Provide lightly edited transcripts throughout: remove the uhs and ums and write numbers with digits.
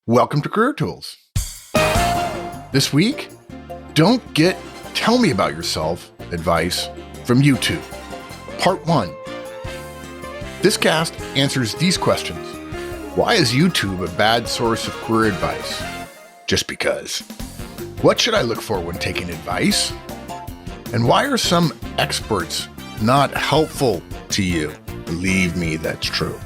Welcome to Career Tools. This week, don't get tell me about yourself advice from YouTube. Part 1. This cast answers these questions. Why is YouTube a bad source of career advice? Just because. What should I look for when taking advice? And why are some experts not helpful to you? Believe me, that's true.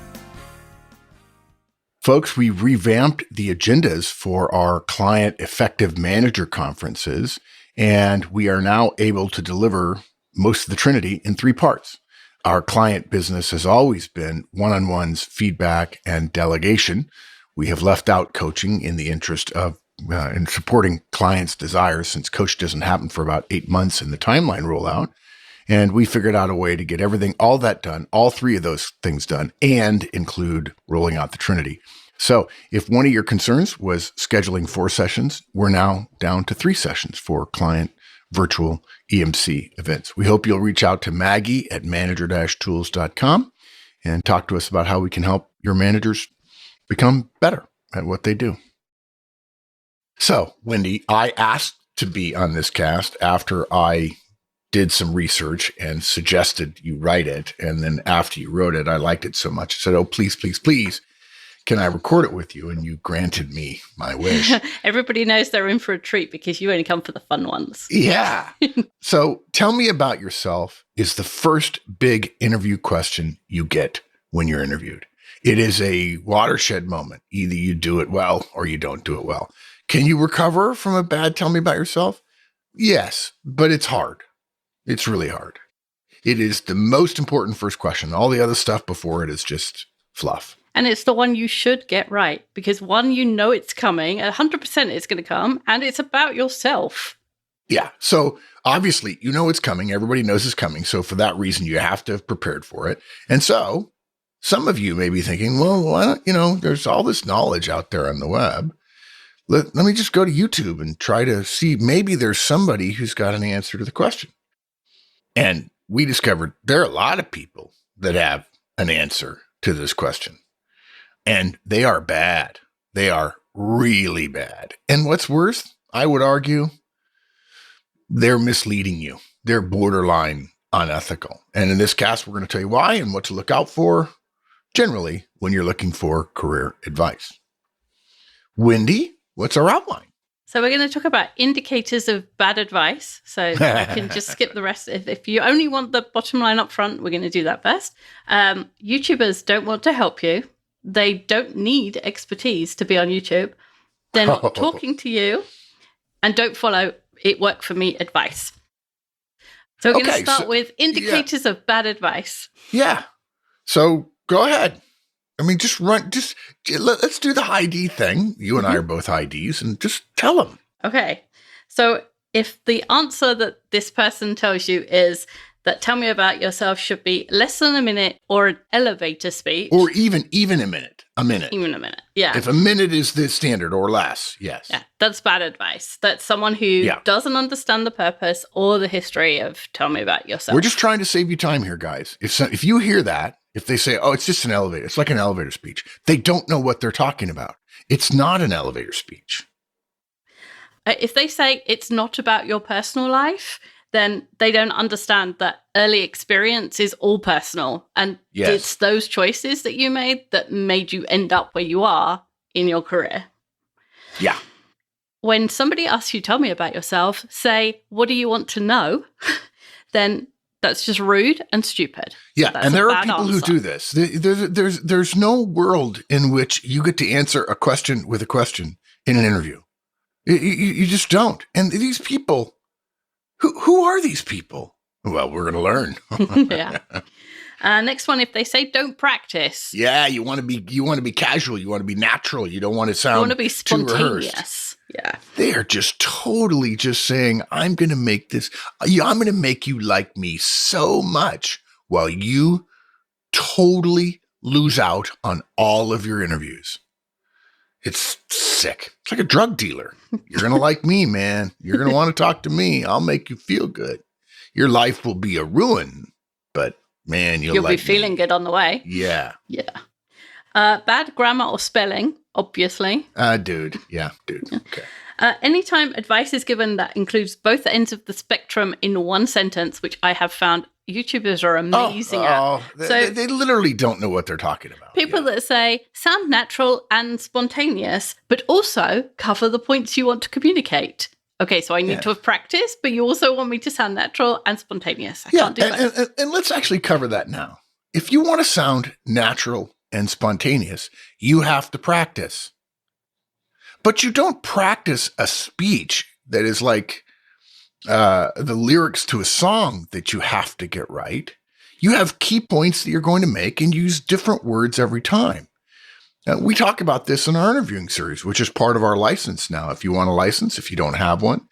Folks, we revamped the agendas for our Client Effective Manager conferences, and we are now able to deliver most of the Trinity in 3 parts. Our client business has always been one-on-ones, feedback, and delegation. We have left out coaching in the interest of in supporting clients' desires, since coach doesn't happen for about 8 months in the timeline rollout. And we figured out a way to get all that done, all 3 of those things done, and include rolling out the Trinity. So if one of your concerns was scheduling 4 sessions, we're now down to 3 sessions for client virtual EMC events. We hope you'll reach out to Maggie at manager-tools.com and talk to us about how we can help your managers become better at what they do. So, Wendy, I asked to be on this cast after I did some research and suggested you write it. And then after you wrote it, I liked it so much. I said, oh, please, please, please, can I record it with you? And you granted me my wish. Everybody knows they're in for a treat because you only come for the fun ones. Yeah. So tell me about yourself is the first big interview question you get when you're interviewed. It is a watershed moment. Either you do it well or you don't do it well. Can you recover from a bad tell me about yourself? Yes, but it's hard. It's really hard. It is the most important first question. All the other stuff before it is just fluff. And it's the one you should get right, because one, you know it's coming, 100% it's going to come, and it's about yourself. Yeah. So obviously, you know it's coming. Everybody knows it's coming. So for that reason, you have to have prepared for it. And so some of you may be thinking, well, why don't, there's all this knowledge out there on the web. Let me just go to YouTube and try to see, maybe there's somebody who's got an answer to the question. And we discovered there are a lot of people that have an answer to this question. And they are bad. They are really bad. And what's worse, I would argue, they're misleading you. They're borderline unethical. And in this cast, we're going to tell you why and what to look out for, generally, when you're looking for career advice. Wendy, what's our outline? So we're going to talk about indicators of bad advice. So you can just skip the rest. If you only want the bottom line up front, we're going to do that first. YouTubers don't want to help you. They don't need expertise to be on YouTube. They're not talking to you, and don't follow it worked for me advice. So we're going to start with indicators of bad advice. Yeah. So go ahead. I mean, let's do the high D thing. You and I are both high Ds, and just tell them. Okay. So if the answer that this person tells you is that tell me about yourself should be less than a minute or an elevator speech. Or even a minute. Even a minute, yeah. If a minute is the standard or less, yes. Yeah, that's bad advice. That's someone who doesn't understand the purpose or the history of tell me about yourself. We're just trying to save you time here, guys. If you hear that, if they say, oh, it's just an elevator, it's like an elevator speech, they don't know what they're talking about. It's not an elevator speech. If they say it's not about your personal life, then they don't understand that early experience is all personal. And it's those choices that you made you end up where you are in your career. Yeah. When somebody asks you, tell me about yourself, say, what do you want to know? Then that's just rude and stupid. Yeah, and there are people who do this. There's no world in which you get to answer a question with a question in an interview. You just don't. And these people, who are these people? Well, we're going to learn. Yeah. Next one, if they say don't practice. Yeah, you want to be casual. You want to be natural. You don't want to sound. You want to be spontaneous. Too rehearsed. Yeah. They are just totally just saying, I'm going to make this. I'm going to make you like me so much while you totally lose out on all of your interviews. It's sick. It's like a drug dealer. You're going to like me, man. You're going to want to talk to me. I'll make you feel good. Your life will be a ruin, but man, you'll be feeling good on the way. Yeah. Yeah. Bad grammar or spelling, obviously. Dude. Yeah, dude. Okay. Anytime advice is given that includes both ends of the spectrum in one sentence, which I have found YouTubers are amazing at. They literally don't know what they're talking about. People that say, sound natural and spontaneous, but also cover the points you want to communicate. Okay, so I need to have practice, but you also want me to sound natural and spontaneous. I can't do both. And let's actually cover that now. If you want to sound natural and spontaneous, you have to practice. But you don't practice a speech that is like the lyrics to a song that you have to get right. You have key points that you're going to make and use different words every time. We talk about this in our interviewing series, which is part of our license now. If you want a license, if you don't have one,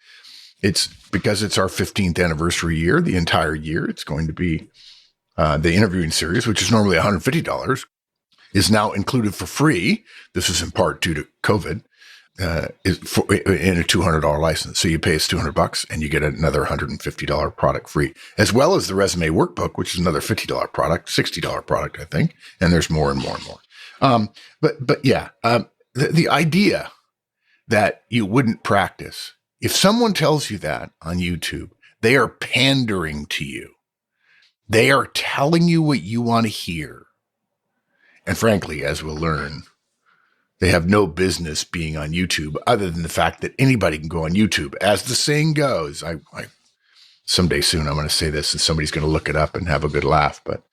it's because it's our 15th anniversary year, the entire year. It's going to be the interviewing series, which is normally $150, is now included for free. This is in part due to COVID. Is in a $200 license. So you pay us $200 and you get another $150 product free, as well as the resume workbook, which is another $50 product, $60 product, I think. And there's more and more and more. The idea that you wouldn't practice, if someone tells you that on YouTube, they are pandering to you. They are telling you what you want to hear. And frankly, as we'll learn, they have no business being on YouTube other than the fact that anybody can go on YouTube. As the saying goes, I someday soon I'm going to say this and somebody's going to look it up and have a good laugh. But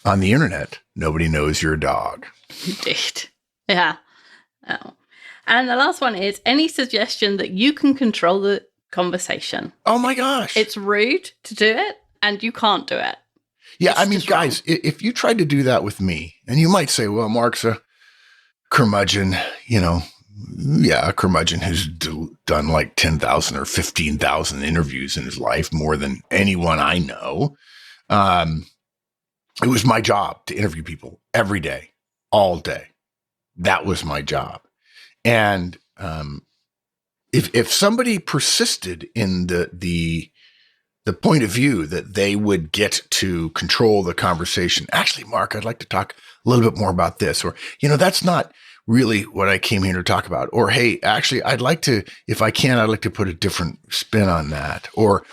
on the internet, nobody knows you're a dog. Indeed. Yeah. Oh. And the last one is any suggestion that you can control the conversation. Oh my gosh. It's rude to do it and you can't do it. Yeah. I mean, guys, if you tried to do that with me, and you might say, well, Mark's a curmudgeon, a curmudgeon who's done like 10,000 or 15,000 interviews in his life, more than anyone I know. It was my job to interview people every day, all day. That was my job. And if somebody persisted in the point of view that they would get to control the conversation, actually, Mark, I'd like to talk a little bit more about this, or, that's not really what I came here to talk about. Or, hey, actually, I'd like to, if I can, I'd like to put a different spin on that. Or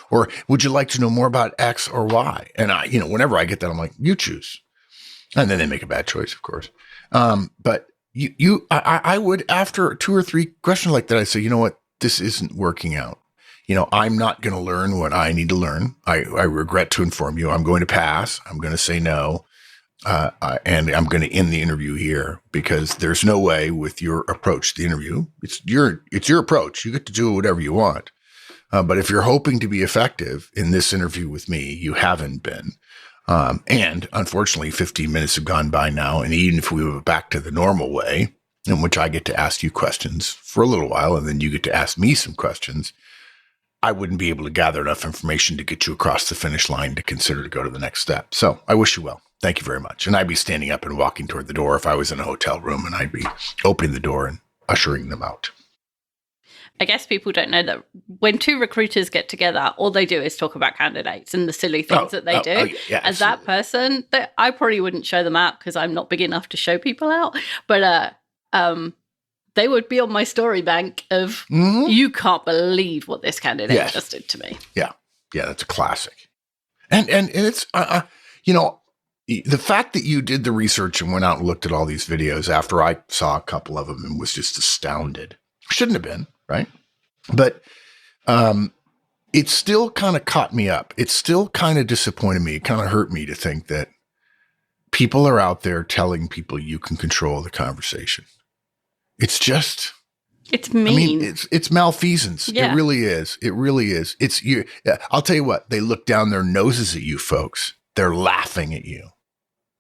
would you like to know more about X or Y? And whenever I get that, I'm like, you choose. And then they make a bad choice, of course. But I would, after 2 or 3 questions like that, I'd say, you know what, this isn't working out. I'm not going to learn what I need to learn. I regret to inform you, I'm going to pass. I'm going to say no. And I'm going to end the interview here because there's no way with your approach to the interview. It's your approach. You get to do whatever you want. But if you're hoping to be effective in this interview with me, you haven't been. And unfortunately, 15 minutes have gone by now. And even if we were back to the normal way, in which I get to ask you questions for a little while, and then you get to ask me some questions, I wouldn't be able to gather enough information to get you across the finish line to consider to go to the next step. So I wish you well. Thank you very much. And I'd be standing up and walking toward the door if I was in a hotel room, and I'd be opening the door and ushering them out. I guess people don't know that when 2 recruiters get together, all they do is talk about candidates and the silly things that they do. Yeah, as that person, I probably wouldn't show them out because I'm not big enough to show people out. But they would be on my story bank of, you can't believe what this candidate just did to me. Yeah. Yeah, that's a classic. And it's, the fact that you did the research and went out and looked at all these videos after I saw a couple of them and was just astounded. Shouldn't have been, right? But it still kind of caught me up. It still kind of disappointed me. It kind of hurt me to think that people are out there telling people you can control the conversation. It's just... It's mean. I mean, it's malfeasance. Yeah. It really is. It really is. It's you. I'll tell you what, they look down their noses at you folks. They're laughing at you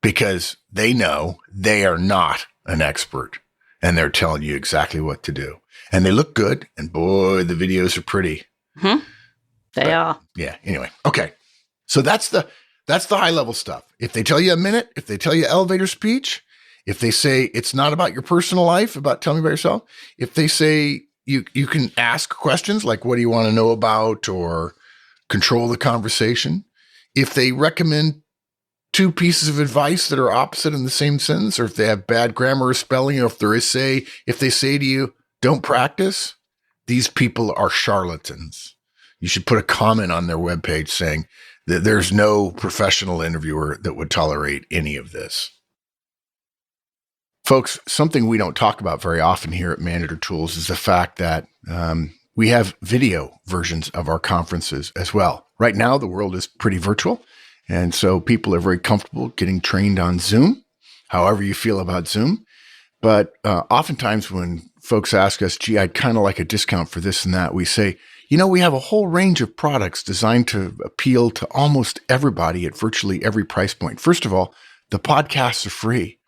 because they know they are not an expert and they're telling you exactly what to do. And they look good. And boy, the videos are pretty. They are. Yeah. Anyway. Okay. So that's the high level stuff. If they tell you a minute, if they tell you elevator speech, if they say it's not about your personal life, about tell me about yourself, if they say you can ask questions like, what do you want to know about, or control the conversation, if they recommend two pieces of advice that are opposite in the same sentence, or if they have bad grammar or spelling, or if they say to you, don't practice, these people are charlatans. You should put a comment on their webpage saying that there's no professional interviewer that would tolerate any of this. Folks, something we don't talk about very often here at Manager Tools is the fact that we have video versions of our conferences as well. Right now, the world is pretty virtual, and so people are very comfortable getting trained on Zoom, however you feel about Zoom. But oftentimes when folks ask us, gee, I'd kind of like a discount for this and that, we say, we have a whole range of products designed to appeal to almost everybody at virtually every price point. First of all, the podcasts are free.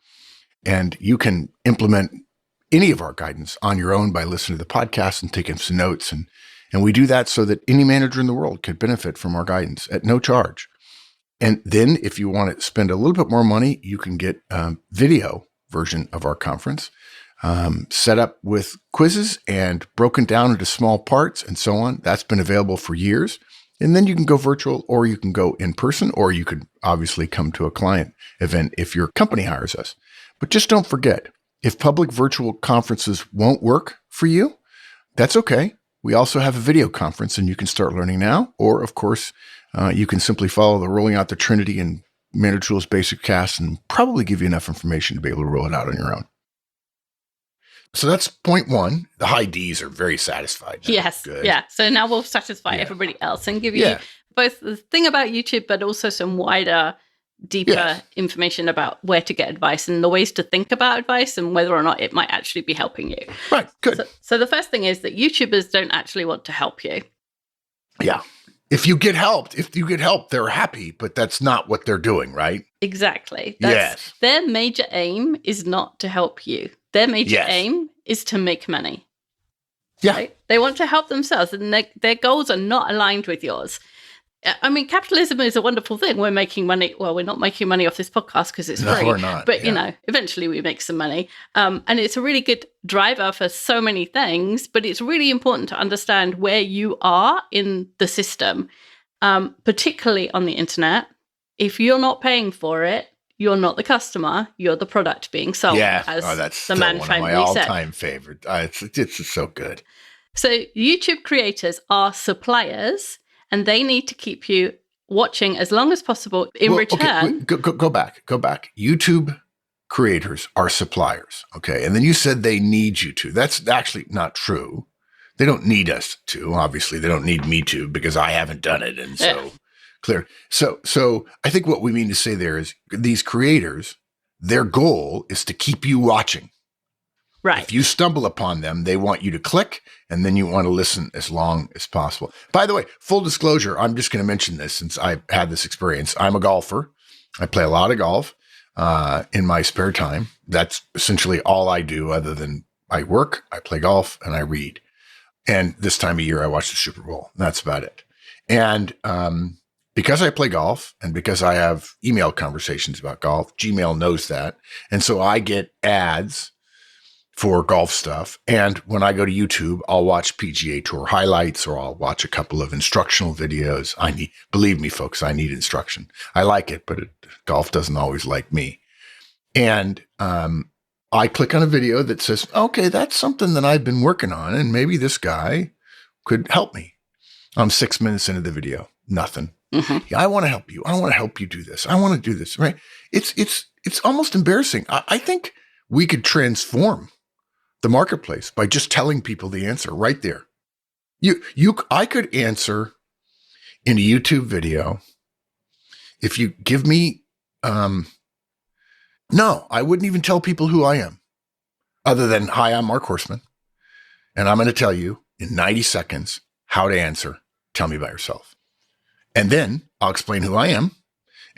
And you can implement any of our guidance on your own by listening to the podcast and taking some notes. And we do that so that any manager in the world could benefit from our guidance at no charge. And then if you want to spend a little bit more money, you can get a video version of our conference, set up with quizzes and broken down into small parts and so on. That's been available for years. And then you can go virtual, or you can go in person, or you could obviously come to a client event if your company hires us. But just don't forget, if public virtual conferences won't work for you, that's okay. We also have a video conference, and you can start learning now. Or, of course, you can simply follow the Rolling Out the Trinity and Manager Tools Basic Cast and probably give you enough information to be able to roll it out on your own. So that's point one. The high Ds are very satisfied now. Yes. Good. Yeah. So now we'll satisfy everybody else and give you both the thing about YouTube, but also some wider, deeper information about where to get advice and the ways to think about advice and whether or not it might actually be helping you. Right. Good. So the first thing is that YouTubers don't actually want to help you. Yeah. If you get help, they're happy, but that's not what they're doing, right? Exactly. Yes. Their major aim is not to help you. Their major aim is to make money. Yeah. Right? They want to help themselves, and their goals are not aligned with yours. I mean, capitalism is a wonderful thing. We're making money. Well, we're not making money off this podcast because it's free. No, we're not. But, eventually we make some money. And it's a really good driver for so many things. But it's really important to understand where you are in the system, particularly on the internet. If you're not paying for it, you're not the customer. You're the product being sold. Yeah. As that's the man one of my all-time favorite. It's so good. So YouTube creators are suppliers, and they need to keep you watching as long as possible in return. Okay, go back. YouTube creators are suppliers. Okay. And then you said they need you to. That's actually not true. They don't need us to. Obviously, they don't need me to because I haven't done it. And so clear. So I think what we mean to say there is these creators, their goal is to keep you watching. Right. If you stumble upon them, they want you to click, and then you want to listen as long as possible. By the way, full disclosure, I'm just going to mention this since I've had this experience. I'm a golfer. I play a lot of golf in my spare time. That's essentially all I do other than I work, I play golf, and I read. And this time of year, I watch the Super Bowl. That's about it. And because I play golf and because I have email conversations about golf, Gmail knows that. And so I get ads for golf stuff. And when I go to YouTube, I'll watch PGA Tour highlights, or I'll watch a couple of instructional videos. Believe me, folks, I need instruction. I like it, but golf doesn't always like me. And I click on a video that says, okay, that's something that I've been working on, and maybe this guy could help me. I'm 6 minutes into the video. Nothing. Mm-hmm. Yeah, I want to help you. I want to help you do this. I want to do this. Right? It's almost embarrassing. I think we could transform the marketplace by just telling people the answer right there. I could answer in a YouTube video if you give me. No, I wouldn't even tell people who I am, other than, hi, I'm Mark Horstman, and I'm going to tell you in 90 seconds how to answer. Tell me about yourself. And then I'll explain who I am,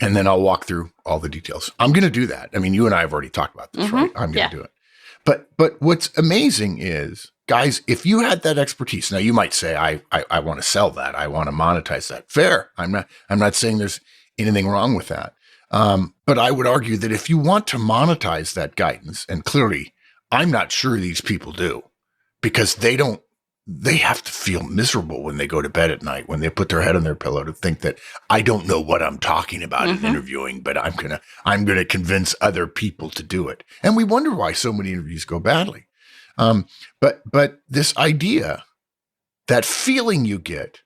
and then I'll walk through all the details. I'm going to do that. I mean, you and I have already talked about this, right? I'm going to do it. But what's amazing is, guys, if you had that expertise, now you might say, I want to sell that. I want to monetize that. Fair. I'm not saying there's anything wrong with that. But I would argue that if you want to monetize that guidance, and clearly I'm not sure these people do, because they don't they have to feel miserable when they go to bed at night, when they put their head on their pillow to think that I don't know what I'm talking about in interviewing, but I'm going to convince other people to do it. And we wonder why so many interviews go badly. But this idea, that feeling you get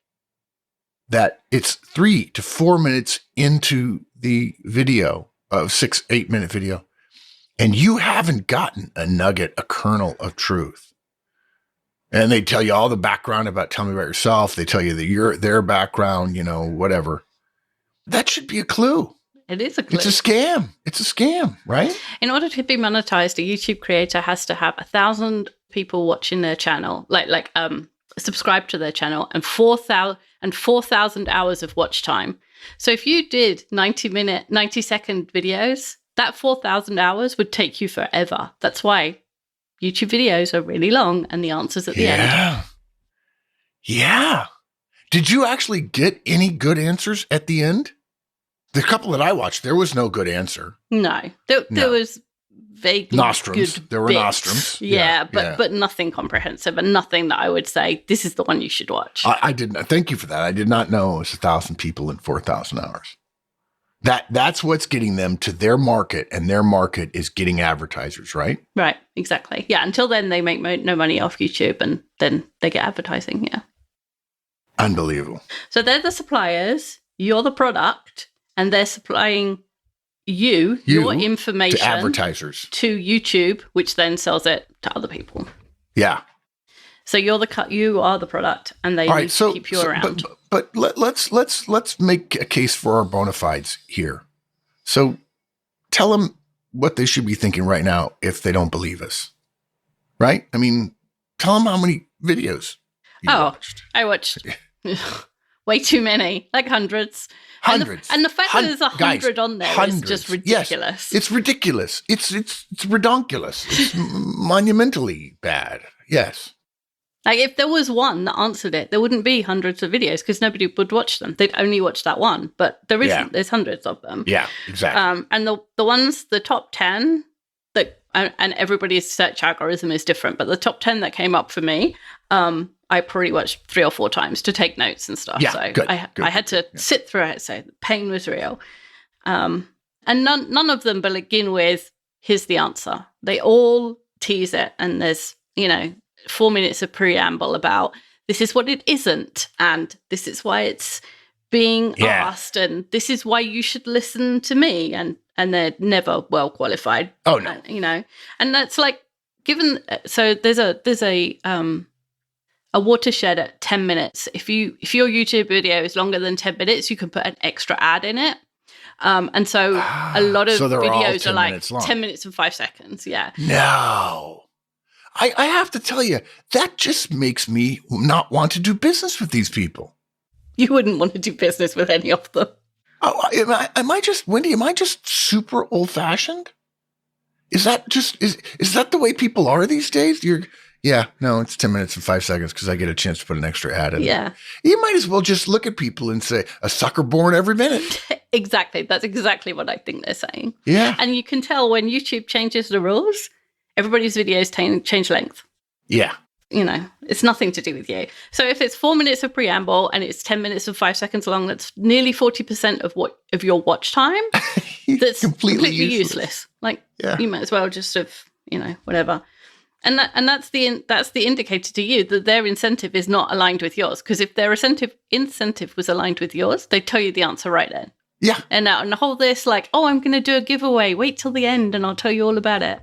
that it's 3 to 4 minutes into the video of 6-8 minute video, and you haven't gotten a nugget, a kernel of truth. And they tell you all the background about, tell me about yourself. They tell you their background, whatever. That should be a clue. It is a clue. It's a scam. It's a scam, right? In order to be monetized, a YouTube creator has to have 1,000 people watching their channel, subscribe to their channel, and 4,000 hours of watch time. So if you did 90-second videos, that 4,000 hours would take you forever. That's why YouTube videos are really long and the answers at the end. Yeah. Did you actually get any good answers at the end? The couple that I watched, there was no good answer. No. There was vaguely nostrums. Good there were bits. nostrums. Yeah, but nothing comprehensive and nothing that I would say, this is the one you should watch. I didn't. Thank you for that. I did not know it was 1,000 people in 4,000 hours. That's what's getting them to their market, and their market is getting advertisers, right? Right, exactly. Yeah, until then they make no money off YouTube, and then they get advertising, yeah. Unbelievable. So they're the suppliers, you're the product, and they're supplying your information to advertisers, to YouTube, which then sells it to other people. Yeah. So you are the product, and they need to keep you around. But let's make a case for our bona fides here. So tell them what they should be thinking right now if they don't believe us, right? I mean, tell them how many videos you watched. I watched way too many, like hundreds. Hundreds. And the fact that there's 100 on there is just ridiculous. Yes, it's ridiculous. It's redonkulous. It's monumentally bad. Yes. Like if there was one that answered it, there wouldn't be hundreds of videos because nobody would watch them. They'd only watch that one, but there isn't. There's hundreds of them. Yeah, exactly. And the ones, the top 10 that, and everybody's search algorithm is different, but the top 10 that came up for me, I probably watched 3 or 4 times to take notes and stuff. Yeah, so good, I had to sit through it. So the pain was real. And none of them begin with, here's the answer. They all tease it. And there's, 4 minutes of preamble about this is what it isn't, and this is why it's being asked, and this is why you should listen to me, and they're never well qualified. Oh no, and that's like given. So there's a watershed at 10 minutes. If your YouTube video is longer than 10 minutes, you can put an extra ad in it. And so a lot of videos are like 10 minutes and 5 seconds. Yeah. No. I have to tell you, that just makes me not want to do business with these people. You wouldn't want to do business with any of them. Oh, am I just, Wendy, am I just super old fashioned? Is that the way people are these days? It's 10 minutes and 5 seconds because I get a chance to put an extra ad in. Yeah. You might as well just look at people and say, a sucker born every minute. Exactly. That's exactly what I think they're saying. Yeah. And you can tell when YouTube changes the rules, everybody's videos change length. Yeah. It's nothing to do with you. So if it's 4 minutes of preamble and it's 10 minutes and 5 seconds long, that's nearly 40% of your watch time. That's completely useless. You might as well just have, whatever. And that's the indicator to you that their incentive is not aligned with yours. Because if their incentive was aligned with yours, they'd tell you the answer right then. Yeah. And the whole this I'm going to do a giveaway. Wait till the end and I'll tell you all about it.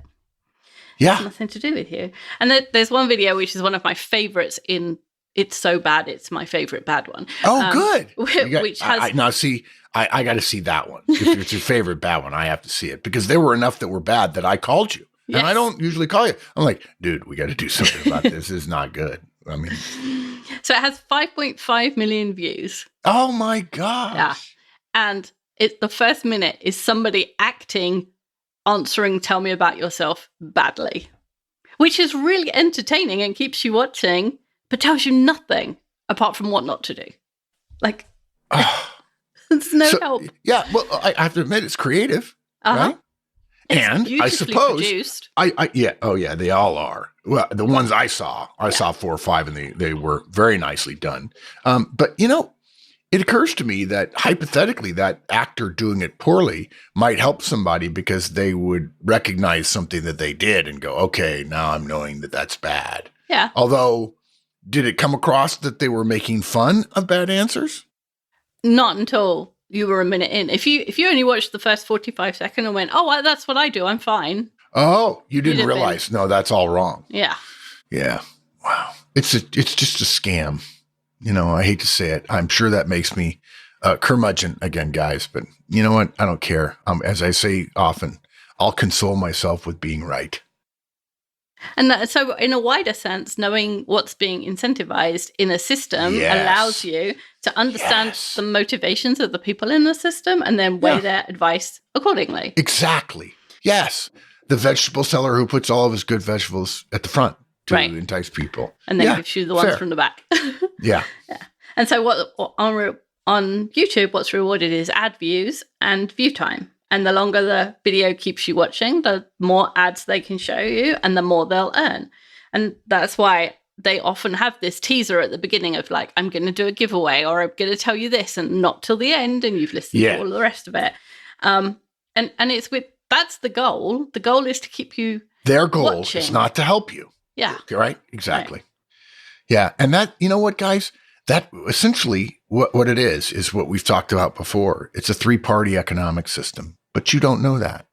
Yeah. It's nothing to do with you. And there's one video which is one of my favorites in It's So Bad, It's My Favorite Bad One. Oh, good. Which has... I got to see that one. If it's your favorite bad one, I have to see it. Because there were enough that were bad that I called you. Yes. And I don't usually call you. I'm like, dude, we got to do something about this. This is not good. I mean... So it has 5.5 million views. Oh, my gosh. Yeah. And the first minute is somebody answering tell me about yourself badly, which is really entertaining and keeps you watching, but tells you nothing apart from what not to do. There's no help. Yeah, well, I have to admit it's creative, right? It's and I suppose produced. they all are. Well, the ones I saw 4 or 5, and they were very nicely done. But it occurs to me that hypothetically, that actor doing it poorly might help somebody because they would recognize something that they did and go, okay, now I'm knowing that that's bad. Yeah. Although, did it come across that they were making fun of bad answers? Not until you were a minute in. If you only watched the first 45 seconds and went, oh, that's what I do, I'm fine. Oh, you didn't realize. No, that's all wrong. Yeah. Yeah. Wow. It's just a scam. I hate to say it. I'm sure that makes me curmudgeon again, guys. But you know what? I don't care. As I say often, I'll console myself with being right. And so in a wider sense, knowing what's being incentivized in a system allows you to understand the motivations of the people in the system and then weigh their advice accordingly. Exactly. Yes. The vegetable seller who puts all of his good vegetables at the front to entice people. And then gives you the ones from the back. Yeah. And so on YouTube, what's rewarded is ad views and view time. And the longer the video keeps you watching, the more ads they can show you and the more they'll earn. And that's why they often have this teaser at the beginning of like, I'm going to do a giveaway or I'm going to tell you this and not till the end. And you've listened to all of the rest of it. And it's that's the goal. The goal is to keep you Their goal watching. Is not to help you. Yeah. Right? Exactly. Right. Yeah. And that, you know what, guys? That essentially what it is what we've talked about before. It's a 3-party economic system, but you don't know that.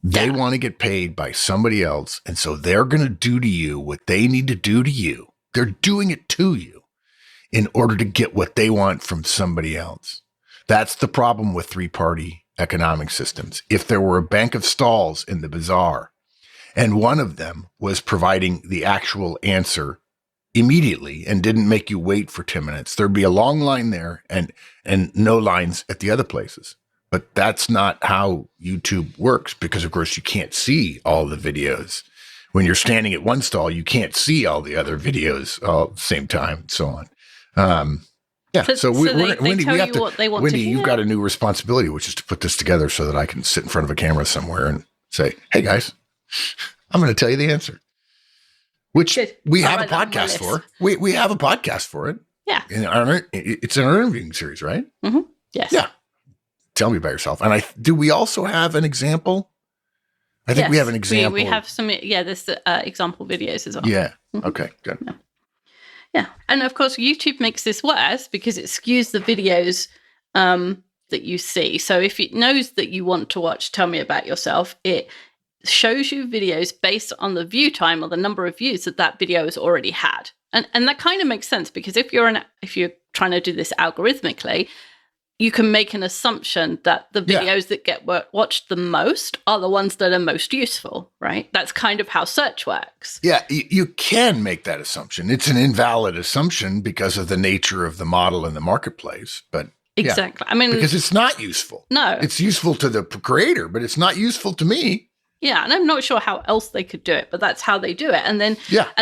They want to get paid by somebody else. And so they're going to do to you what they need to do to you. They're doing it to you in order to get what they want from somebody else. That's the problem with 3-party economic systems. If there were a bank of stalls in the bazaar and one of them was providing the actual answer immediately and didn't make you wait for 10 minutes, there'd be a long line there and no lines at the other places. But that's not how YouTube works because, of course, you can't see all the videos. When you're standing at one stall, you can't see all the other videos all at the same time and so on. Wendy, we have to. Wendy, you've got a new responsibility, which is to put this together so that I can sit in front of a camera somewhere and say, "Hey, guys, I'm going to tell you the answer." Which we have a podcast for. We have a podcast for it. Yeah, it's an interviewing series, right? Mm-hmm. Yes. Yeah. Tell me about yourself. And do we also have an example? I think we have an example. We have some. Yeah, there's example videos as well. Yeah. Mm-hmm. Okay. Good. Yeah. And of course, YouTube makes this worse because it skews the videos that you see. So if it knows that you want to watch Tell Me About Yourself, it shows you videos based on the view time or the number of views that video has already had. And that kind of makes sense because if you're trying to do this algorithmically, you can make an assumption that the videos that get watched the most are the ones that are most useful, right? That's kind of how search works. Yeah, you can make that assumption. It's an invalid assumption because of the nature of the model in the marketplace, but exactly. I mean, because it's not useful. No. It's useful to the creator, but it's not useful to me. Yeah, and I'm not sure how else they could do it, but that's how they do it. And then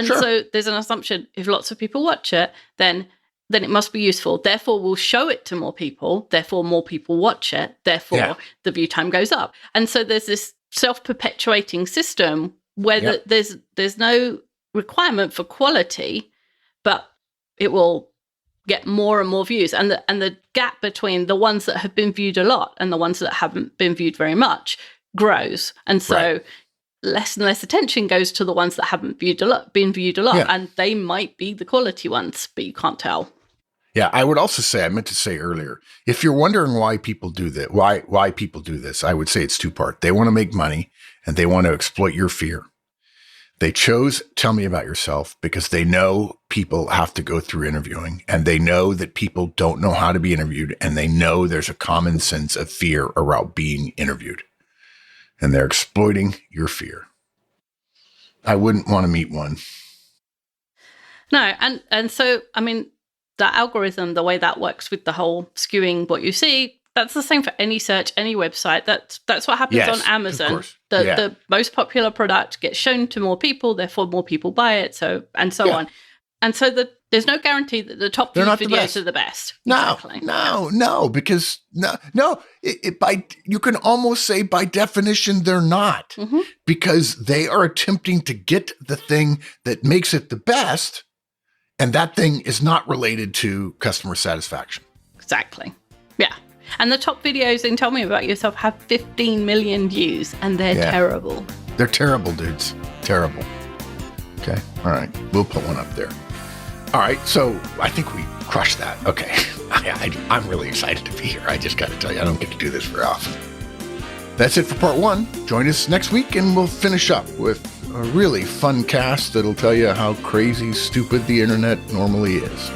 so there's an assumption if lots of people watch it, then it must be useful. Therefore, we'll show it to more people. Therefore, more people watch it. Therefore, the view time goes up. And so there's this self-perpetuating system where there's no requirement for quality, but it will get more and more views. And the gap between the ones that have been viewed a lot and the ones that haven't been viewed very much grows. And so less and less attention goes to the ones that haven't been viewed a lot. And they might be the quality ones, but you can't tell. Yeah, I would also say, I meant to say earlier, if you're wondering why people do that, why people do this, I would say it's 2-part. They want to make money and they want to exploit your fear. They chose Tell Me About Yourself because they know people have to go through interviewing and they know that people don't know how to be interviewed and they know there's a common sense of fear around being interviewed. And they're exploiting your fear. I wouldn't want to meet one. No, and so, I mean, that algorithm, the way that works with the whole skewing what you see, that's the same for any search, any website. That's what happens on Amazon. Of course. The most popular product gets shown to more people, therefore more people buy it, so on. And so There's no guarantee that the top They're viewed not the videos best. are the best. No, Exactly. because you can almost say by definition they're not, because they are attempting to get the thing that makes it the best, and that thing is not related to customer satisfaction. Exactly. Yeah. And the top videos in Tell Me About Yourself have 15 million views, and they're terrible. They're terrible, dudes. Terrible. Okay. All right. We'll put one up there. All right. So I think we crushed that. Okay. I'm really excited to be here. I just got to tell you, I don't get to do this very often. That's it for part 1. Join us next week, and we'll finish up with a really fun cast that'll tell you how crazy stupid the internet normally is.